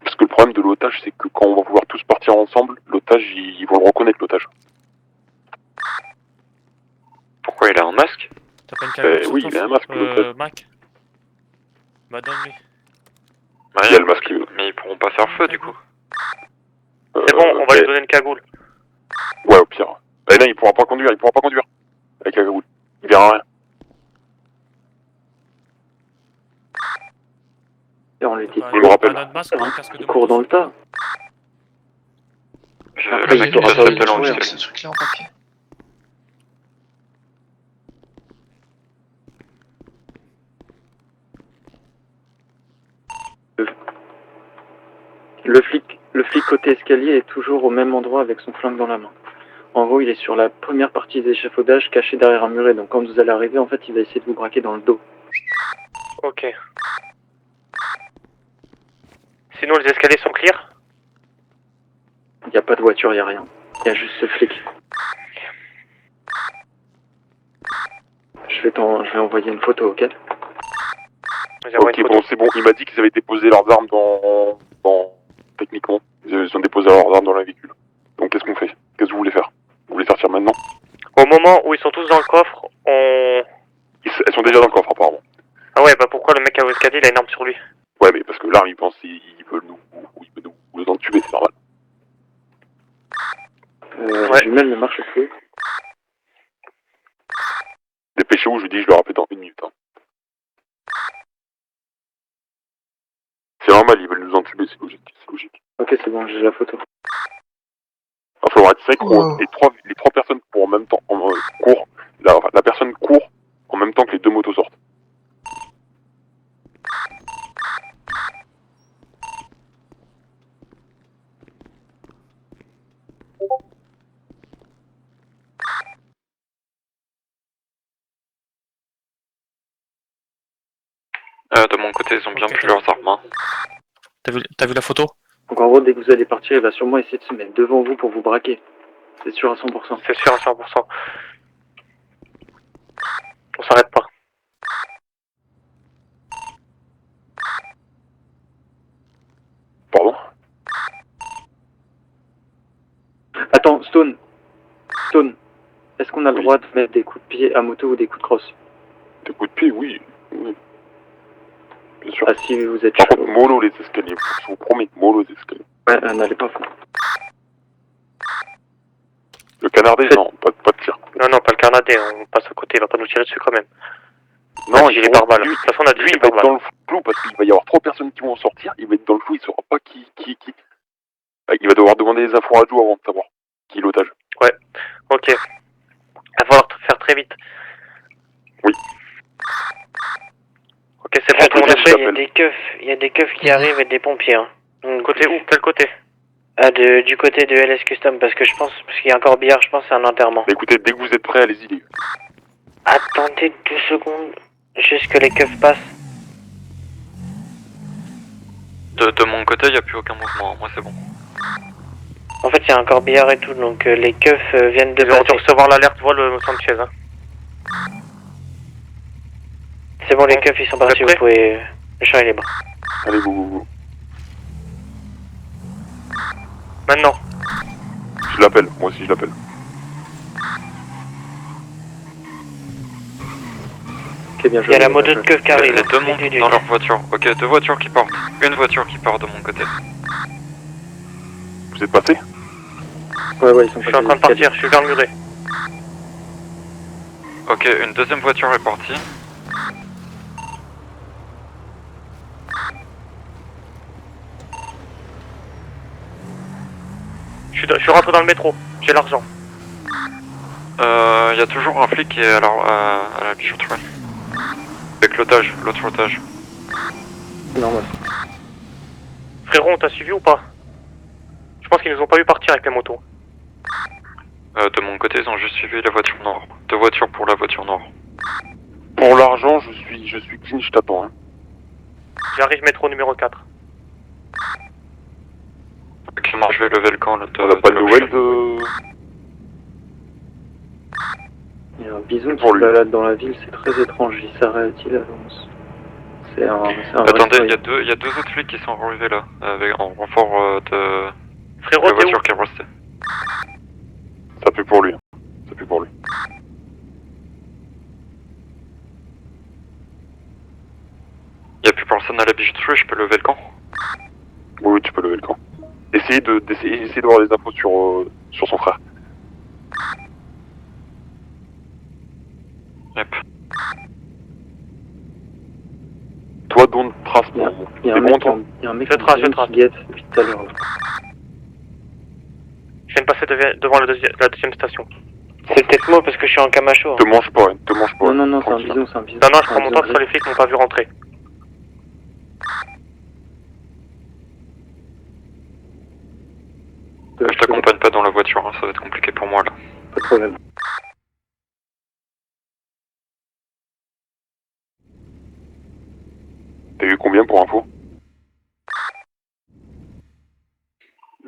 Parce que le problème de l'otage, c'est que quand on va vouloir tous partir ensemble, l'otage, ils vont le reconnaître, l'otage. Pourquoi il a un masque? T'as pas une cagoule sur oui, toi, il a un masque, l'otage. Mac. Bah donne-lui. Bah, Il y a le masque. mais ils pourront pas faire feu du coup. C'est bon, on va lui donner une cagoule. Ouais, au pire. Eh non, il pourra pas conduire, avec la cagoule. Il verra rien. Et on lui dit. Je me rappelle. Pas notre masque, on a un casque de Il court moto dans le sur tas. Le mec il qui aura pas eu accepte le de choix, l'enlever. avec ce truc-là en papier. Le flic côté escalier est toujours au même endroit avec son flingue dans la main. En gros, il est sur la première partie des échafaudages caché derrière un muret. Donc quand vous allez arriver, en fait, il va essayer de vous braquer dans le dos. Ok. Sinon, les escaliers sont clear? Il n'y a pas de voiture, il n'y a rien. Il y a juste ce flic. Je vais envoyer une photo, ok? Ok, bon, c'est bon. Il m'a dit qu'ils avaient déposé leurs armes techniquement, ils ont déposé leurs armes dans le véhicule. Donc qu'est-ce qu'on fait? Qu'est-ce que vous voulez faire? Vous voulez sortir maintenant? Au moment où ils sont tous dans le coffre, Elles sont déjà dans le coffre, apparemment. Ah ouais, bah pourquoi le mec à l'escalier, il a une arme sur lui? Ouais, mais parce que l'arme, il pense qu'il veut nous entuber, c'est normal. La jumelle ne marche plus. Dépêchez-vous, je dis, je le rappelle dans 1 minute. Hein. C'est normal, ils veulent nous entuber, c'est logique. Ok, c'est bon, j'ai la photo. Il faudra être synchro. Wow. Les trois personnes courent en même temps, courent. La personne court en même temps que les deux motos sortent. De mon côté, ils ont bien pris leurs armes. Hein. T'as vu la photo? Donc en gros, dès que vous allez partir, il va sûrement essayer de se mettre devant vous pour vous braquer. C'est sûr à 100%. C'est sûr à 100%. On s'arrête pas. Pardon? Attends, Stone, est-ce qu'on a le droit de mettre des coups de pied à moto ou des coups de crosse? Des coups de pied, oui. Bien sûr. Ah si vous êtes Par chaud. contre, mollo les escaliers, je vous promets, mollo les escaliers. Ouais, n'allez pas. Le canardé, non, pas de tir. Non, non, pas le carnadé, on passe à côté, il va pas nous tirer dessus quand même. Non, il est par balle. De toute façon, on a dit lui, il il va être dans le flou parce qu'il va y avoir 3 personnes qui vont sortir, il va être dans le flou, il saura pas qui. Il va devoir demander les infos à Joe avant de savoir qui est l'otage. Ouais, ok. Il va falloir faire très vite. Oui. Ok, c'est bon, tout le monde est prêt. Il y a des keufs qui arrivent et des pompiers. Hein. Donc, Côté où? Quel côté? du côté de LS Custom, parce qu'il y a encore billard, je pense, c'est un enterrement. Mais écoutez, dès que vous êtes prêts, allez-y les gars. Attendez 2 secondes, juste que les keufs passent. De mon côté, il n'y a plus aucun mouvement, moi c'est bon. En fait, il y a encore billard et tout, donc les keufs viennent de Ils vont passer. recevoir l'alerte, voile Sanchez. Hein. C'est bon, les keufs, ils sont partis, vous pouvez... Le champ est libre. Allez, vous. Maintenant. Je l'appelle, moi aussi je l'appelle. Ok, bien joué. Il y a la moto de keufs qui arrive. Les deux montent dans leur voiture. Ok, 2 voitures qui partent. Une voiture qui part de mon côté. Vous êtes passé? Ouais, ils sont Je suis en train de partir, je suis vers le muret. Ok, une deuxième voiture est partie. Je suis rentré dans le métro, j'ai l'argent. Il y a toujours un flic qui est à la bijouterie. Avec l'otage, l'autre otage. Normal. Frérot, on t'a suivi ou pas? Je pense qu'ils nous ont pas vu partir avec les motos. De mon côté, ils ont juste suivi la voiture noire. 2 voitures pour la voiture noire. Pour l'argent, je suis clean, je t'attends. Hein. J'arrive métro numéro 4. Ok, moi je vais lever le camp là. On n'a pas de nouvelles de... Il y a un bison qui Pour se lui. balade dans la ville, c'est très étrange, il s'arrête, il avance. C'est un Attendez, vrai il y a 2 autres flics qui sont arrivés là, en renfort de Frérot, la t'es où? voiture qui est restée. Ça pue pour lui. Ça pue pour lui. Il n'y a plus personne à la bijouterie, je peux lever le camp. Oui, tu peux lever le camp. Essayez d'avoir des infos sur son frère. Yep. Toi, donne trace Il y a, pour moi. il y a C'est un bon, mec, toi il y a un mec Je trace, je trace. qui guette depuis tout à l'heure. là. Je viens de passer devant la deuxième station. C'est peut-être moi parce que je suis en camacho. Te mange pas, hein, te mange pas. Non, c'est un Tranquille. bison, c'est un bison. Non, je C'est un prends mon bison temps, que les flics m'ont pas vu rentrer. Je t'accompagne pas dans la voiture, hein, ça va être compliqué pour moi là. Pas de problème. T'as eu combien pour info?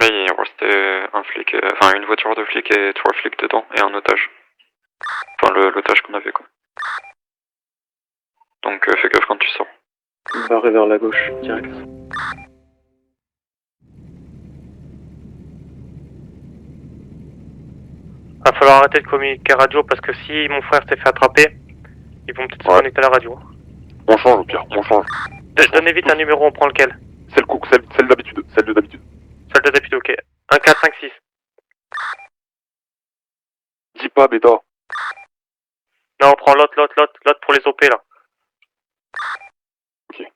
Mais il restait un flic, enfin une voiture de flic et 3 flics dedans et un otage. Enfin l'otage qu'on avait quoi. Donc fais gaffe quand tu sors. Barré vers la gauche, direct. Va falloir arrêter de communiquer radio parce que si mon frère s'est fait attraper, ils vont peut-être se connecter à la radio. On change au pire, on change. Donnez vite un numéro, on prend lequel? Celle d'habitude, celle de d'habitude. Celle de d'habitude, ok. 1, 4, 5, 6. Dis pas, bêta. Non, on prend l'autre pour les OP là. Ok.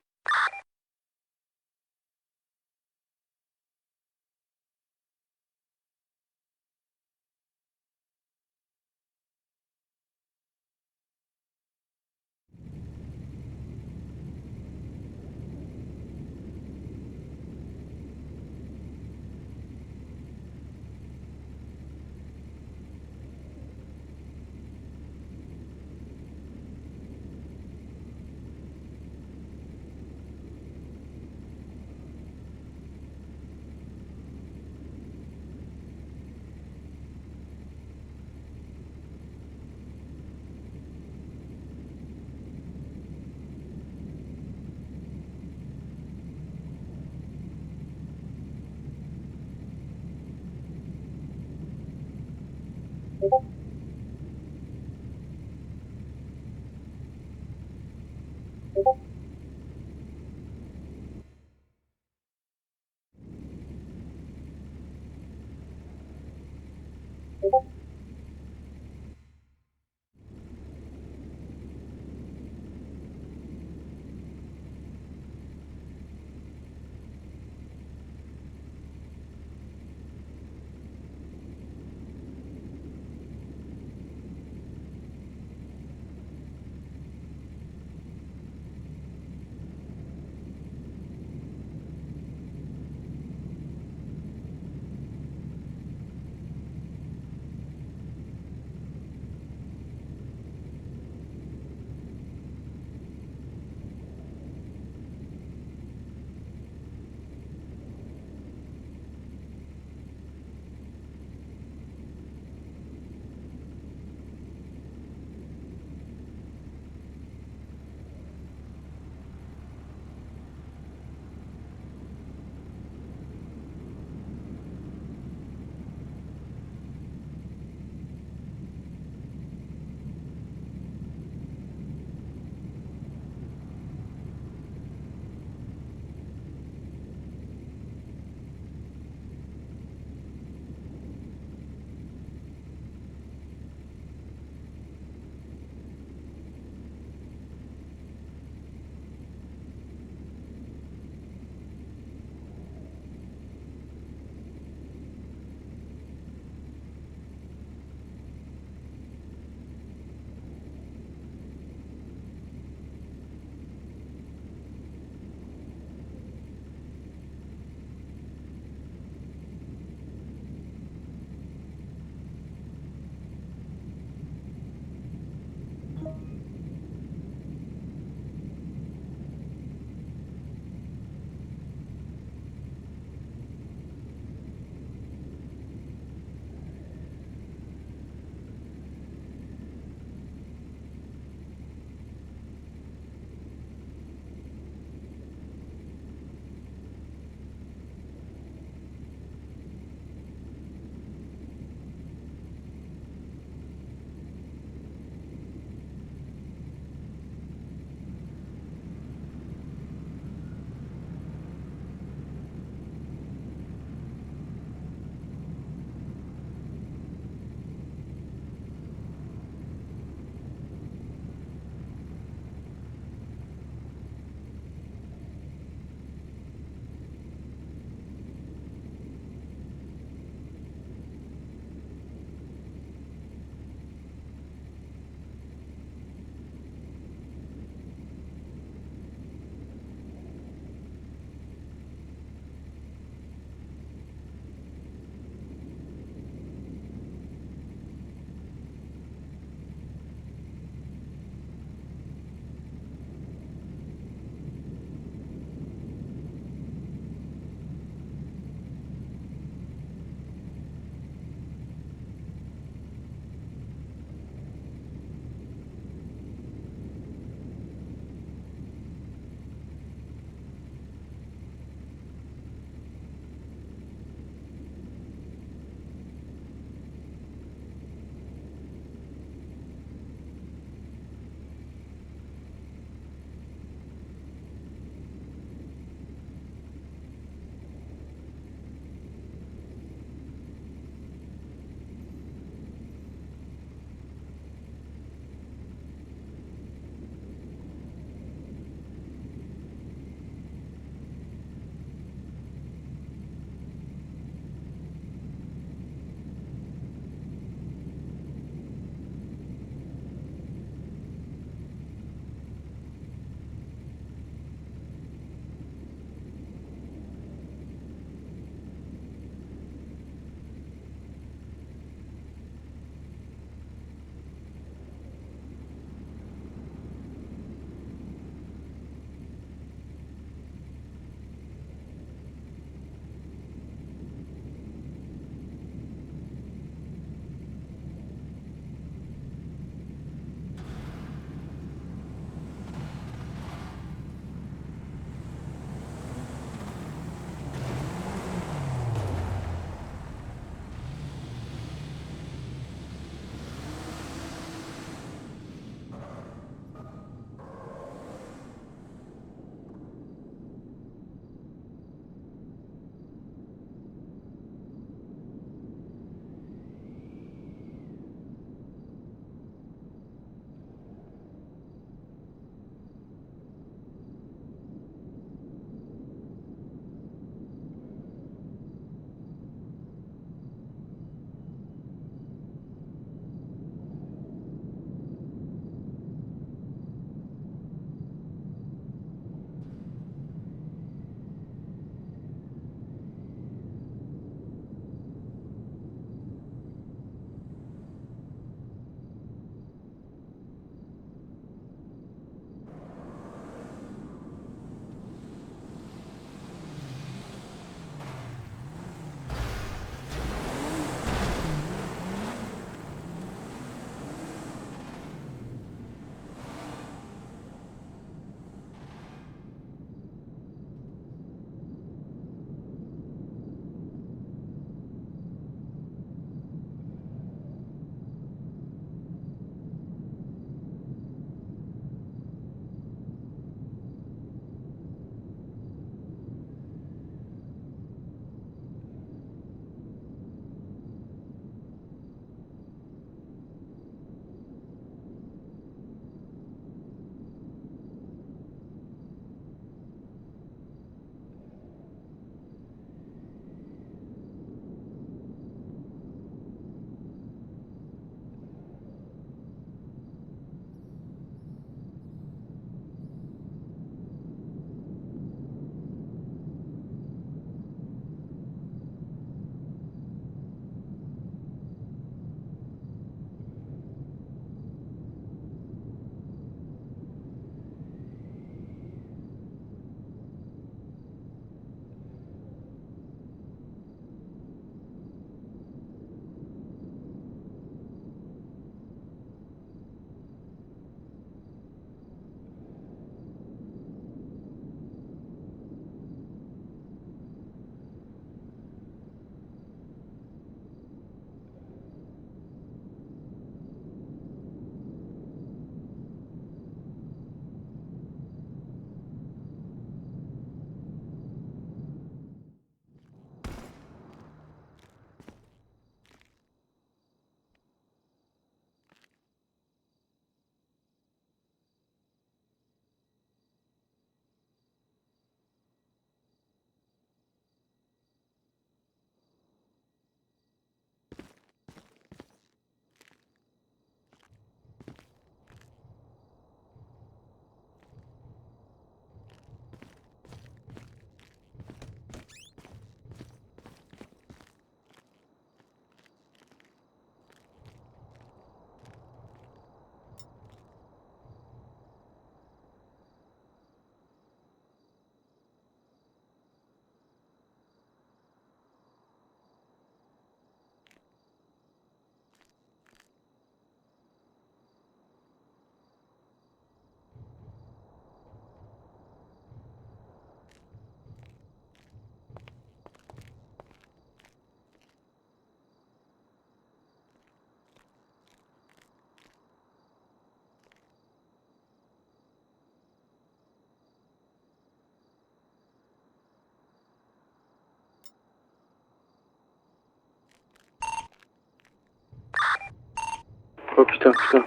putain,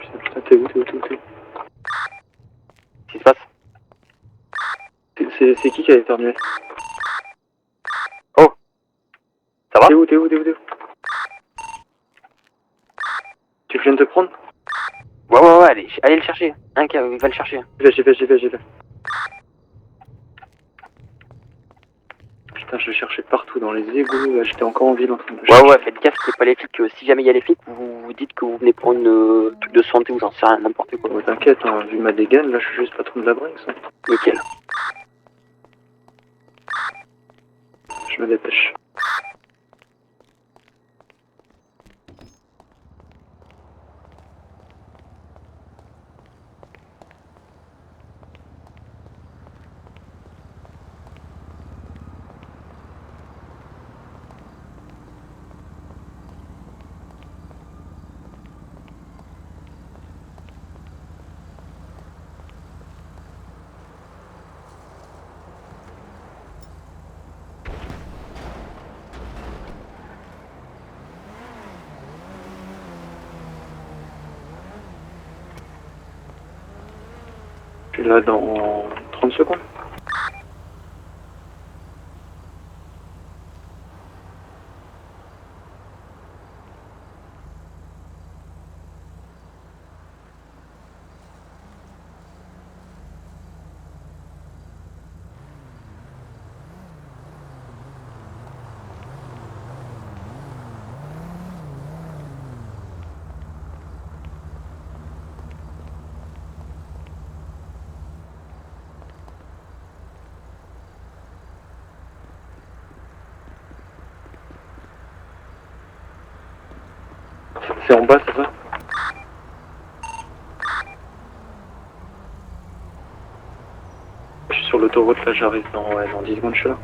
t'es où? Qu'est-ce qui se passe? C'est qui a éternué? Oh! Ça va? T'es où? Tu viens de te prendre? Ouais, allez le chercher. Va le chercher. J'y vais. Putain, je le cherchais partout dans les égouts, là, j'étais encore en ville en train de chercher. Ouais, faites gaffe qu'il n'y ait pas les flics. Si jamais il y a les flics, vous dites que vous venez pour une truc de santé ou j'en sais rien, n'importe quoi. Ouais, t'inquiète, hein, vu ma dégaine, là, je suis juste patron de la Brinks. Hein. Nickel. Je me dépêche. Je suis là dans 30 secondes. C'est en bas, c'est ça? Je suis sur l'autoroute, là, j'arrive dans 10 secondes, je suis là.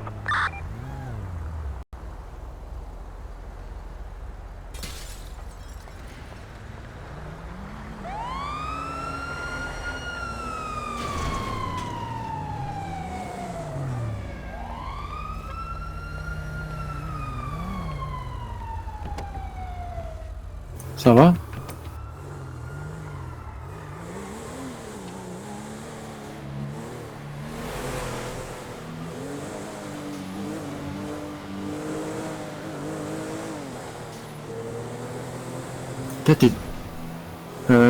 Ça va?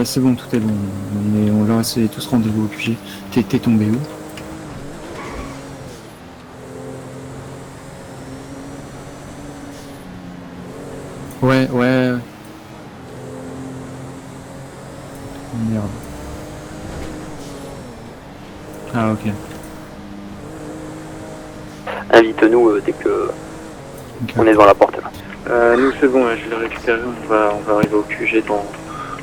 C'est bon, tout est bon. On leur a tous rendez-vous au QG. T'es tombé où? Ouais. Merde. Ah, ok. Invite-nous dès que on est devant la porte là. Nous, c'est bon, je l'ai récupéré, on va arriver au QG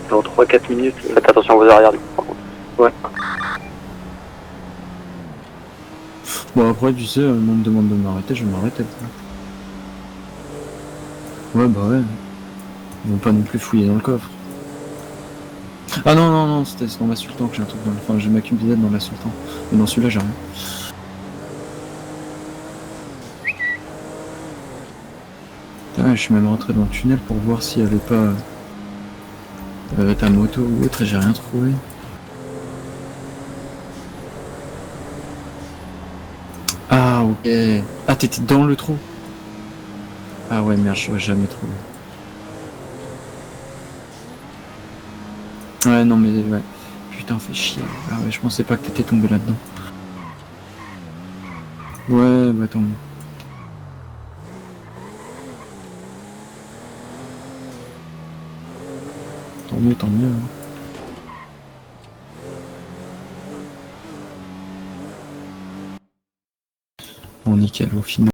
dans 3-4 minutes. Faites attention à vos arrières du coup, par contre. Ouais. Bon, après, tu sais, on me demande de m'arrêter, je vais m'arrêter. Ouais, bah ouais. Ils vont pas non plus fouiller dans le coffre. Ah non, c'était dans l'Assultan que j'ai un truc dans le... Enfin, j'ai ma cubilette dans l'Assultan. Mais dans celui-là, j'ai rien. Ah, je suis même rentré dans le tunnel pour voir s'il y avait pas ta moto ou autre et j'ai rien trouvé. Ah, ok. Ah, t'étais dans le trou. Ah ouais, merde, je l'aurais jamais trouvé. Ouais, non, mais ouais. Putain, fais chier. Ah ouais, je pensais pas que t'étais tombé là-dedans. Ouais, bah tant mieux. Tant mieux. Hein. Bon, nickel, au final.